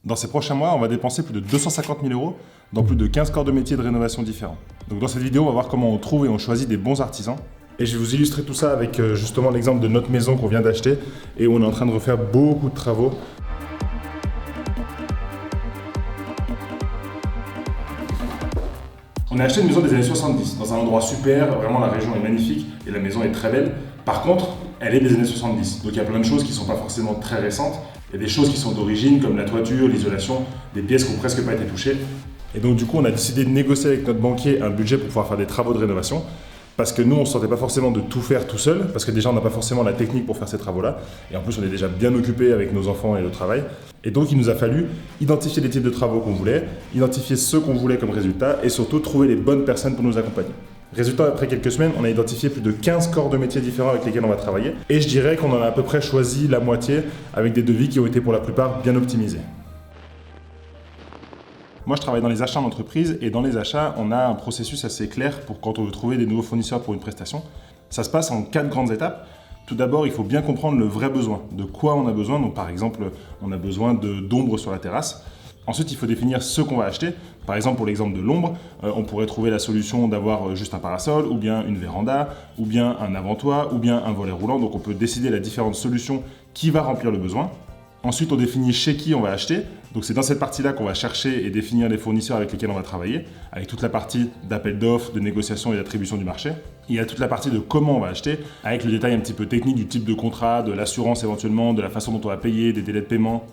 Dans ces prochains mois, on va dépenser plus de 250 000 € dans plus de 15 corps de métiers de rénovation différents. Donc dans cette vidéo, on va voir comment on trouve et on choisit des bons artisans. Et je vais vous illustrer tout ça avec justement l'exemple de notre maison qu'on vient d'acheter et où on est en train de refaire beaucoup de travaux. On a acheté une maison des années 70, dans un endroit super, vraiment la région est magnifique et la maison est très belle. Par contre, elle est des années 70, donc il y a plein de choses qui ne sont pas forcément très récentes. Il y a des choses qui sont d'origine, comme la toiture, l'isolation, des pièces qui n'ont presque pas été touchées. Et donc du coup, on a décidé de négocier avec notre banquier un budget pour pouvoir faire des travaux de rénovation. Parce que nous, on ne se sentait pas forcément de tout faire tout seul, parce que déjà, on n'a pas forcément la technique pour faire ces travaux-là. Et en plus, on est déjà bien occupé avec nos enfants et le travail. Et donc, il nous a fallu identifier les types de travaux qu'on voulait, identifier ceux qu'on voulait comme résultat, et surtout trouver les bonnes personnes pour nous accompagner. Résultat, après quelques semaines, on a identifié plus de 15 corps de métiers différents avec lesquels on va travailler. Et je dirais qu'on en a à peu près choisi la moitié, avec des devis qui ont été pour la plupart bien optimisés. Moi, je travaille dans les achats en entreprise et dans les achats, on a un processus assez clair pour quand on veut trouver des nouveaux fournisseurs pour une prestation. Ça se passe en 4 grandes étapes. Tout d'abord, il faut bien comprendre le vrai besoin, de quoi on a besoin. Donc, par exemple, on a besoin d'ombre sur la terrasse. Ensuite, il faut définir ce qu'on va acheter. Par exemple, pour l'exemple de l'ombre, on pourrait trouver la solution d'avoir juste un parasol, ou bien une véranda, ou bien un avant-toit, ou bien un volet roulant. Donc, on peut décider la différente solution qui va remplir le besoin. Ensuite, on définit chez qui on va acheter. Donc c'est dans cette partie-là qu'on va chercher et définir les fournisseurs avec lesquels on va travailler, avec toute la partie d'appel d'offres, de négociation et d'attribution du marché. Il y a toute la partie de comment on va acheter, avec le détail un petit peu technique du type de contrat, de l'assurance éventuellement, de la façon dont on va payer, des délais de paiement.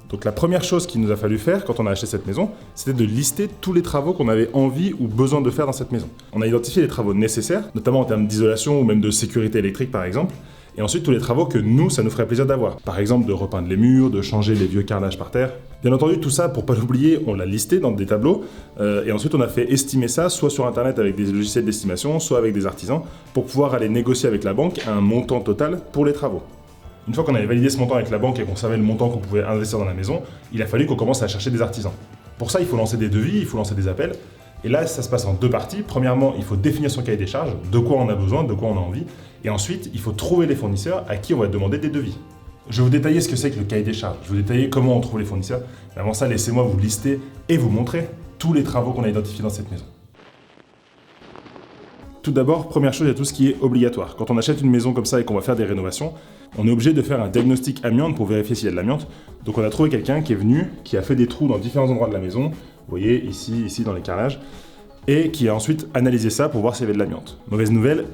Donc la première chose qu'il nous a fallu faire quand on a acheté cette maison, c'était de lister tous les travaux qu'on avait envie ou besoin de faire dans cette maison. On a identifié les travaux nécessaires, notamment en termes d'isolation ou même de sécurité électrique par exemple. Et ensuite, tous les travaux que nous, ça nous ferait plaisir d'avoir. Par exemple, de repeindre les murs, de changer les vieux carrelages par terre. Bien entendu, tout ça, pour pas l'oublier, on l'a listé dans des tableaux. Et ensuite, on a fait estimer ça, soit sur Internet avec des logiciels d'estimation, soit avec des artisans, pour pouvoir aller négocier avec la banque un montant total pour les travaux. Une fois qu'on avait validé ce montant avec la banque et qu'on savait le montant qu'on pouvait investir dans la maison, il a fallu qu'on commence à chercher des artisans. Pour ça, il faut lancer des devis, il faut lancer des appels. Et là, ça se passe en 2 parties. Premièrement, il faut définir son cahier des charges, de quoi on a besoin, de quoi on a envie. Et ensuite, il faut trouver les fournisseurs à qui on va demander des devis. Je vais vous détailler ce que c'est que le cahier des charges. Je vais vous détailler comment on trouve les fournisseurs. Mais avant ça, laissez-moi vous lister et vous montrer tous les travaux qu'on a identifiés dans cette maison. Tout d'abord, première chose, il y a tout ce qui est obligatoire. Quand on achète une maison comme ça et qu'on va faire des rénovations, on est obligé de faire un diagnostic amiante pour vérifier s'il y a de l'amiante. Donc on a trouvé quelqu'un qui est venu, qui a fait des trous dans différents endroits de la maison. Vous voyez, ici, dans les carrelages. Et qui a ensuite analysé ça pour voir s'il y avait de l'amiante. Mauvaise nouvelle,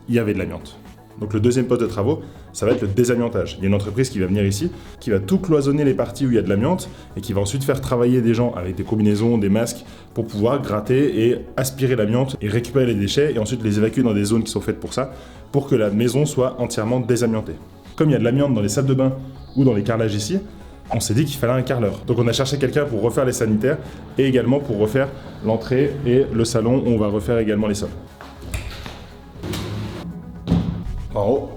il y avait de l'amiante. Donc le deuxième poste de travaux, ça va être le désamiantage. Il y a une entreprise qui va venir ici, qui va tout cloisonner les parties où il y a de l'amiante et qui va ensuite faire travailler des gens avec des combinaisons, des masques pour pouvoir gratter et aspirer l'amiante et récupérer les déchets et ensuite les évacuer dans des zones qui sont faites pour ça, pour que la maison soit entièrement désamiantée. Comme il y a de l'amiante dans les salles de bain ou dans les carrelages ici, on s'est dit qu'il fallait un carreleur. Donc on a cherché quelqu'un pour refaire les sanitaires et également pour refaire l'entrée et le salon où on va refaire également les sols. En haut.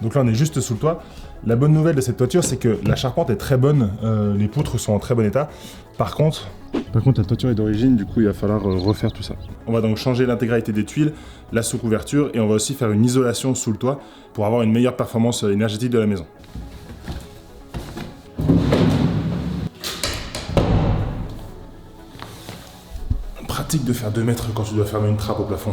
Donc là on est juste sous le toit. La bonne nouvelle de cette toiture, c'est que la charpente est très bonne, les poutres sont en très bon état. Par contre, la toiture est d'origine, du coup il va falloir refaire tout ça. On va donc changer l'intégralité des tuiles, la sous-couverture et on va aussi faire une isolation sous le toit pour avoir une meilleure performance énergétique de la maison. Pratique de faire 2 mètres quand tu dois fermer une trappe au plafond.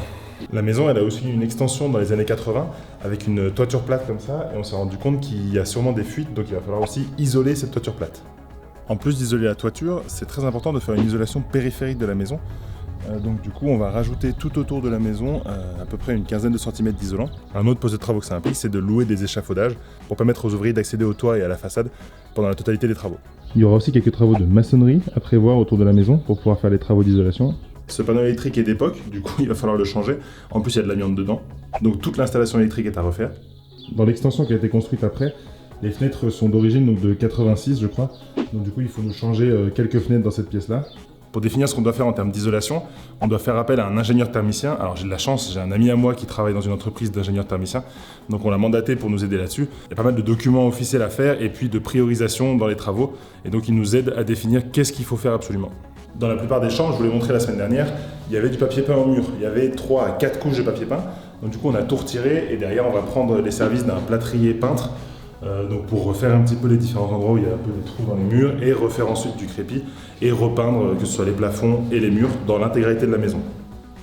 La maison, elle a aussi une extension dans les années 80 avec une toiture plate comme ça et on s'est rendu compte qu'il y a sûrement des fuites, donc il va falloir aussi isoler cette toiture plate. En plus d'isoler la toiture, c'est très important de faire une isolation périphérique de la maison. Donc du coup, on va rajouter tout autour de la maison à peu près une quinzaine de centimètres d'isolant. Un autre poste de travaux que ça implique, c'est de louer des échafaudages pour permettre aux ouvriers d'accéder au toit et à la façade pendant la totalité des travaux. Il y aura aussi quelques travaux de maçonnerie à prévoir autour de la maison pour pouvoir faire les travaux d'isolation. Ce panneau électrique est d'époque, du coup il va falloir le changer. En plus il y a de l'amiante dedans, donc toute l'installation électrique est à refaire. Dans l'extension qui a été construite après, les fenêtres sont d'origine donc de 86 je crois. Donc du coup il faut nous changer quelques fenêtres dans cette pièce-là. Pour définir ce qu'on doit faire en termes d'isolation, on doit faire appel à un ingénieur thermicien. Alors j'ai de la chance, j'ai un ami à moi qui travaille dans une entreprise d'ingénieurs thermiciens, donc on l'a mandaté pour nous aider là-dessus. Il y a pas mal de documents officiels à faire et puis de priorisation dans les travaux, et donc il nous aide à définir qu'est-ce qu'il faut faire absolument. Dans la plupart des chambres, je vous l'ai montré la semaine dernière, il y avait du papier peint au mur, il y avait 3 à 4 couches de papier peint, donc du coup on a tout retiré et derrière on va prendre les services d'un plâtrier peintre Donc pour refaire un petit peu les différents endroits où il y a un peu des trous dans les murs et refaire ensuite du crépi et repeindre que ce soit les plafonds et les murs dans l'intégralité de la maison.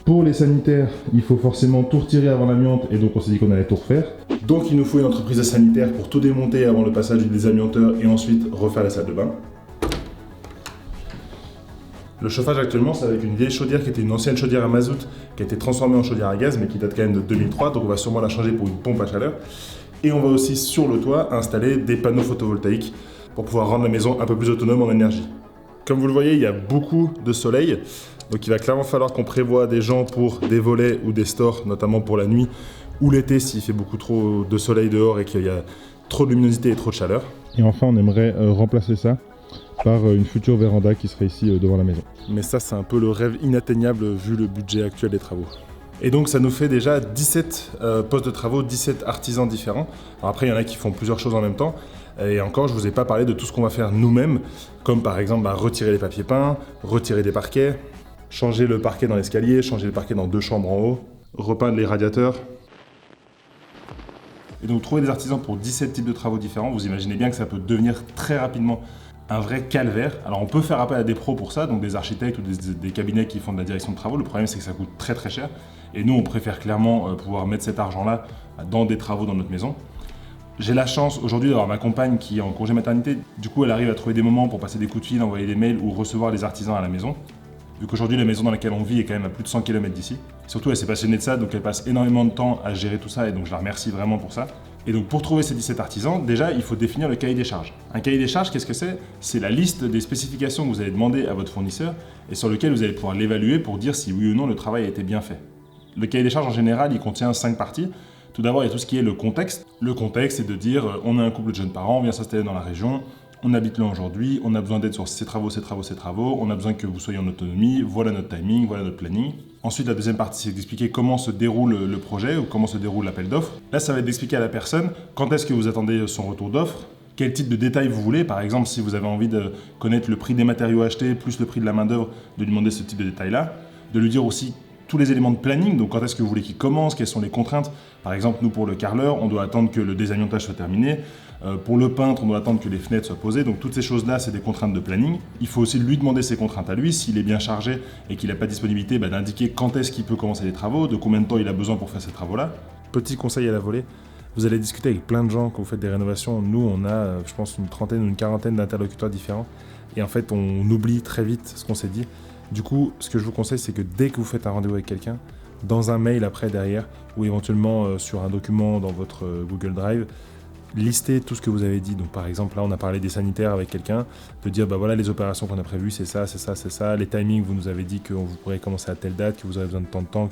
Pour les sanitaires, il faut forcément tout retirer avant l'amiante et donc on s'est dit qu'on allait tout refaire. Donc il nous faut une entreprise de sanitaire pour tout démonter avant le passage du désamianteur et ensuite refaire la salle de bain. Le chauffage actuellement c'est avec une vieille chaudière qui était une ancienne chaudière à mazout qui a été transformée en chaudière à gaz mais qui date quand même de 2003, donc on va sûrement la changer pour une pompe à chaleur. Et on va aussi sur le toit installer des panneaux photovoltaïques pour pouvoir rendre la maison un peu plus autonome en énergie. Comme vous le voyez, il y a beaucoup de soleil, donc il va clairement falloir qu'on prévoie des gens pour des volets ou des stores, notamment pour la nuit ou l'été s'il fait beaucoup trop de soleil dehors et qu'il y a trop de luminosité et trop de chaleur. Et enfin, on aimerait remplacer ça par une future véranda qui serait ici devant la maison. Mais ça, c'est un peu le rêve inatteignable vu le budget actuel des travaux. Et donc ça nous fait déjà 17 postes de travaux, 17 artisans différents. Alors après, il y en a qui font plusieurs choses en même temps. Et encore, je ne vous ai pas parlé de tout ce qu'on va faire nous-mêmes, comme par exemple retirer les papiers peints, retirer des parquets, changer le parquet dans l'escalier, changer le parquet dans 2 chambres en haut, repeindre les radiateurs. Et donc trouver des artisans pour 17 types de travaux différents, vous imaginez bien que ça peut devenir très rapidement un vrai calvaire. Alors on peut faire appel à des pros pour ça, donc des architectes ou des cabinets qui font de la direction de travaux. Le problème c'est que ça coûte très très cher. Et nous on préfère clairement pouvoir mettre cet argent-là dans des travaux dans notre maison. J'ai la chance aujourd'hui d'avoir ma compagne qui est en congé maternité. Du coup elle arrive à trouver des moments pour passer des coups de fil, envoyer des mails ou recevoir les artisans à la maison. Vu qu'aujourd'hui la maison dans laquelle on vit est quand même à plus de 100 km d'ici. Surtout elle s'est passionnée de ça, donc elle passe énormément de temps à gérer tout ça et donc je la remercie vraiment pour ça. Et donc pour trouver ces 17 artisans, déjà il faut définir le cahier des charges. Un cahier des charges, qu'est-ce que c'est? C'est la liste des spécifications que vous allez demander à votre fournisseur et sur lequel vous allez pouvoir l'évaluer pour dire si oui ou non le travail a été bien fait. Le cahier des charges en général, il contient 5 parties. Tout d'abord, il y a tout ce qui est le contexte. Le contexte, c'est de dire on est un couple de jeunes parents, on vient s'installer dans la région, on habite là aujourd'hui, on a besoin d'aide sur ces travaux, on a besoin que vous soyez en autonomie, voilà notre timing, voilà notre planning. Ensuite, la deuxième partie, c'est d'expliquer comment se déroule le projet ou comment se déroule l'appel d'offres. Là, ça va être d'expliquer à la personne quand est-ce que vous attendez son retour d'offre, quel type de détails vous voulez. Par exemple, si vous avez envie de connaître le prix des matériaux achetés plus le prix de la main-d'œuvre, de lui demander ce type de détails-là. De lui dire aussi tous les éléments de planning, donc quand est-ce que vous voulez qu'il commence, quelles sont les contraintes. Par exemple, nous pour le carreleur, on doit attendre que le désamiantage soit terminé. Pour le peintre, on doit attendre que les fenêtres soient posées. Donc toutes ces choses-là, c'est des contraintes de planning. Il faut aussi lui demander ses contraintes à lui. S'il est bien chargé et qu'il n'a pas de disponibilité, d'indiquer quand est-ce qu'il peut commencer les travaux, de combien de temps il a besoin pour faire ces travaux-là. Petit conseil à la volée, vous allez discuter avec plein de gens quand vous faites des rénovations. Nous, on a, je pense, une trentaine ou une quarantaine d'interlocuteurs différents. Et en fait, on oublie très vite ce qu'on s'est dit. Du coup, ce que je vous conseille, c'est que dès que vous faites un rendez-vous avec quelqu'un, dans un mail après derrière, ou éventuellement sur un document dans votre Google Drive, listez tout ce que vous avez dit. Donc par exemple, là on a parlé des sanitaires avec quelqu'un, de dire voilà les opérations qu'on a prévues, c'est ça, c'est ça, c'est ça, les timings, vous nous avez dit que vous pourrez commencer à telle date, que vous avez besoin de tant de temps,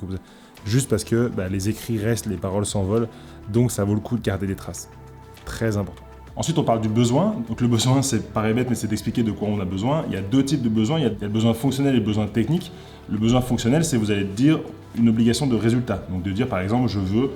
juste parce que les écrits restent, les paroles s'envolent, donc ça vaut le coup de garder des traces. Très important. Ensuite, on parle du besoin. Donc le besoin, c'est paraît bête, mais c'est d'expliquer de quoi on a besoin. Il y a 2 types de besoins. Il y a le besoin fonctionnel et le besoin technique. Le besoin fonctionnel, c'est vous allez dire une obligation de résultat. Donc de dire par exemple, je veux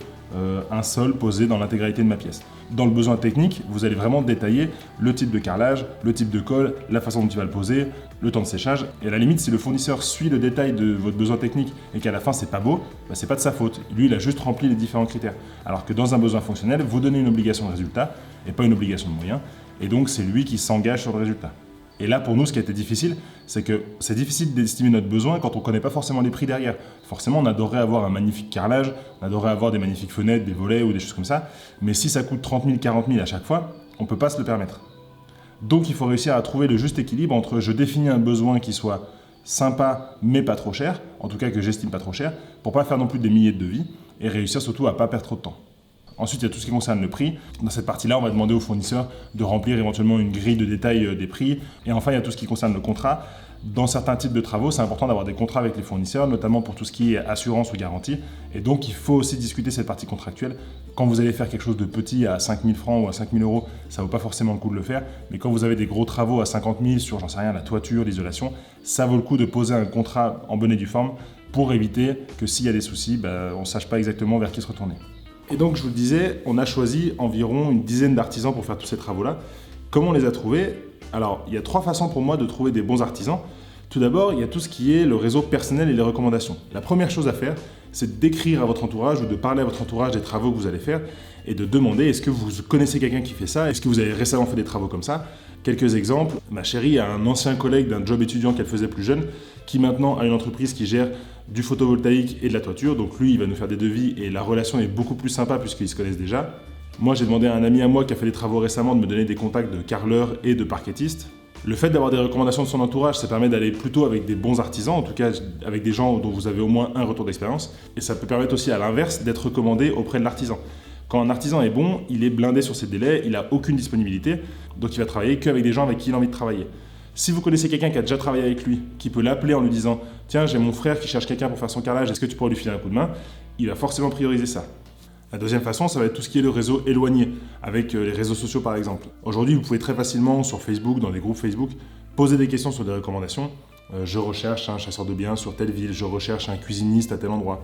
un sol posé dans l'intégralité de ma pièce. Dans le besoin technique, vous allez vraiment détailler le type de carrelage, le type de colle, la façon dont il va le poser, le temps de séchage. Et à la limite, si le fournisseur suit le détail de votre besoin technique et qu'à la fin c'est pas beau, c'est pas de sa faute. Lui, il a juste rempli les différents critères. Alors que dans un besoin fonctionnel, vous donnez une obligation de résultat et pas une obligation de moyens. Et donc c'est lui qui s'engage sur le résultat. Et là, pour nous, ce qui a été difficile, c'est que c'est difficile d'estimer notre besoin quand on ne connaît pas forcément les prix derrière. Forcément, on adorerait avoir un magnifique carrelage, on adorerait avoir des magnifiques fenêtres, des volets ou des choses comme ça, mais si ça coûte 30 000, 40 000 à chaque fois, on ne peut pas se le permettre. Donc, il faut réussir à trouver le juste équilibre entre je définis un besoin qui soit sympa, mais pas trop cher, en tout cas que j'estime pas trop cher, pour ne pas faire non plus des milliers de devis, et réussir surtout à ne pas perdre trop de temps. Ensuite, il y a tout ce qui concerne le prix. Dans cette partie-là, on va demander au fournisseur de remplir éventuellement une grille de détail des prix. Et enfin, il y a tout ce qui concerne le contrat. Dans certains types de travaux, c'est important d'avoir des contrats avec les fournisseurs, notamment pour tout ce qui est assurance ou garantie. Et donc, il faut aussi discuter cette partie contractuelle. Quand vous allez faire quelque chose de petit à 5 000 francs ou à 5 000 euros, ça ne vaut pas forcément le coup de le faire. Mais quand vous avez des gros travaux à 50 000 sur, j'en sais rien, la toiture, l'isolation, ça vaut le coup de poser un contrat en bonne et due forme pour éviter que s'il y a des soucis, on ne sache pas exactement vers qui se retourner. Et donc, je vous le disais, on a choisi environ une dizaine d'artisans pour faire tous ces travaux-là. Comment on les a trouvés? Alors, il y a 3 façons pour moi de trouver des bons artisans. Tout d'abord, il y a tout ce qui est le réseau personnel et les recommandations. La première chose à faire, c'est d'écrire à votre entourage ou de parler à votre entourage des travaux que vous allez faire et de demander est-ce que vous connaissez quelqu'un qui fait ça? Est-ce que vous avez récemment fait des travaux comme ça? Quelques exemples, ma chérie a un ancien collègue d'un job étudiant qu'elle faisait plus jeune qui maintenant a une entreprise qui gère du photovoltaïque et de la toiture. Donc lui, il va nous faire des devis et la relation est beaucoup plus sympa puisqu'ils se connaissent déjà. Moi, j'ai demandé à un ami à moi qui a fait des travaux récemment de me donner des contacts de carreleurs et de parquettistes. Le fait d'avoir des recommandations de son entourage, ça permet d'aller plutôt avec des bons artisans, en tout cas avec des gens dont vous avez au moins un retour d'expérience. Et ça peut permettre aussi à l'inverse d'être recommandé auprès de l'artisan. Quand un artisan est bon, il est blindé sur ses délais, il n'a aucune disponibilité, donc il va travailler qu'avec des gens avec qui il a envie de travailler. Si vous connaissez quelqu'un qui a déjà travaillé avec lui, qui peut l'appeler en lui disant « Tiens, j'ai mon frère qui cherche quelqu'un pour faire son carrelage, est-ce que tu pourrais lui filer un coup de main ?» Il va forcément prioriser ça. La deuxième façon, ça va être tout ce qui est le réseau éloigné, avec les réseaux sociaux par exemple. Aujourd'hui, vous pouvez très facilement sur Facebook, dans des groupes Facebook, poser des questions sur des recommandations. Je recherche un chasseur de biens sur telle ville, je recherche un cuisiniste à tel endroit.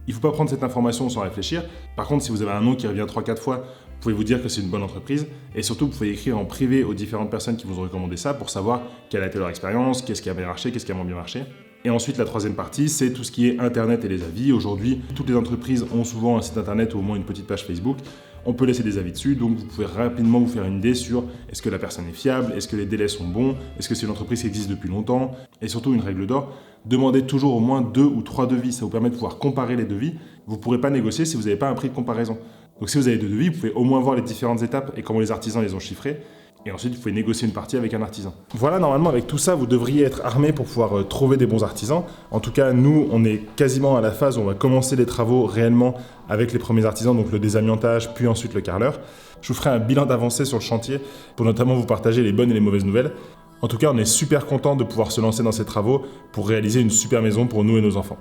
Il ne faut pas prendre cette information sans réfléchir. Par contre, si vous avez un nom qui revient 3-4 fois, vous pouvez vous dire que c'est une bonne entreprise. Et surtout, vous pouvez écrire en privé aux différentes personnes qui vous ont recommandé ça pour savoir quelle a été leur expérience, qu'est-ce qui a bien marché, qu'est-ce qui a moins bien marché. Et ensuite, la troisième partie, c'est tout ce qui est Internet et les avis. Aujourd'hui, toutes les entreprises ont souvent un site Internet ou au moins une petite page Facebook. On peut laisser des avis dessus, donc vous pouvez rapidement vous faire une idée sur est-ce que la personne est fiable, est-ce que les délais sont bons, est-ce que c'est une entreprise qui existe depuis longtemps, et surtout une règle d'or, demandez toujours au moins 2 ou 3 devis, ça vous permet de pouvoir comparer les devis. Vous ne pourrez pas négocier si vous n'avez pas un prix de comparaison. Donc si vous avez 2 devis, vous pouvez au moins voir les différentes étapes et comment les artisans les ont chiffrés. Et ensuite, vous pouvez négocier une partie avec un artisan. Voilà, normalement, avec tout ça, vous devriez être armé pour pouvoir trouver des bons artisans. En tout cas, nous, on est quasiment à la phase où on va commencer les travaux réellement avec les premiers artisans, donc le désamiantage, puis ensuite le carreleur. Je vous ferai un bilan d'avancée sur le chantier pour notamment vous partager les bonnes et les mauvaises nouvelles. En tout cas, on est super content de pouvoir se lancer dans ces travaux pour réaliser une super maison pour nous et nos enfants.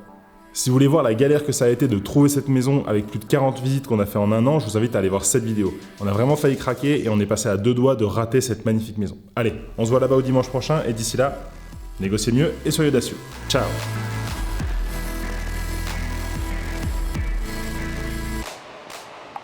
Si vous voulez voir la galère que ça a été de trouver cette maison avec plus de 40 visites qu'on a fait en un an, je vous invite à aller voir cette vidéo. On a vraiment failli craquer et on est passé à 2 doigts de rater cette magnifique maison. Allez, on se voit là-bas au dimanche prochain et d'ici là, négociez mieux et soyez audacieux. Ciao!